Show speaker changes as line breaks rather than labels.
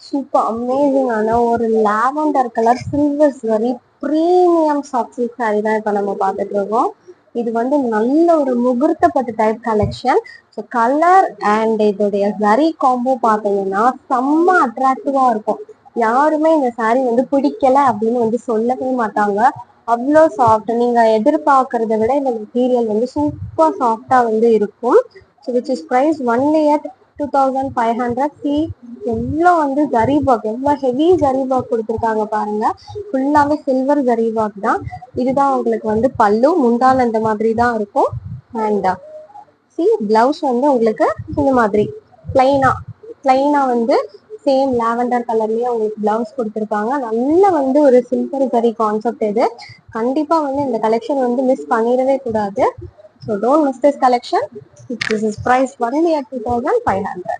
Super அமேசிங்கான ஒரு lavender colour silver zari premium soft silk sari தான் இப்போ நம்ம பார்த்துட்டு இருக்கோம். இது வந்து நல்ல ஒரு முகூர்த்தப்பட்டு type collection. So colour and இதோடைய ஜரி காம்போ பார்த்தீங்கன்னா செம்ம அட்ராக்டிவா இருக்கும். யாருமே இந்த சாரி வந்து பிடிக்கல அப்படின்னு வந்து சொல்லவே மாட்டாங்க. அவ்வளோ சாஃப்ட், நீங்க எதிர்பார்க்கறத விட இந்த மெட்டீரியல் வந்து சூப்பர் சாஃப்டா வந்து இருக்கும். So which is price only at 2500. சி எவ்வளோ வந்து ஜரி ஒர்க், எவ்வளோ ஹெவி ஜரி ஒர்க் கொடுத்துருக்காங்க பாருங்க. ஃபுல்லாவே சில்வர் ஜரி ஒர்க் தான். இதுதான் உங்களுக்கு வந்து பல்லு, முந்தான இந்த மாதிரி தான் இருக்கும். அண்ட் சி பிளவுஸ் வந்து உங்களுக்கு இந்த மாதிரி பிளைனா வந்து சேம் லாவெண்டர் கலர்லயே உங்களுக்கு பிளவுஸ் கொடுத்துருக்காங்க. நல்ல வந்து ஒரு சில்வர் ஜரி கான்செப்ட். இது கண்டிப்பா வந்து இந்த கலெக்ஷன் வந்து மிஸ் பண்ணிடவே கூடாது. So don't miss this collection. This is price only at 2500.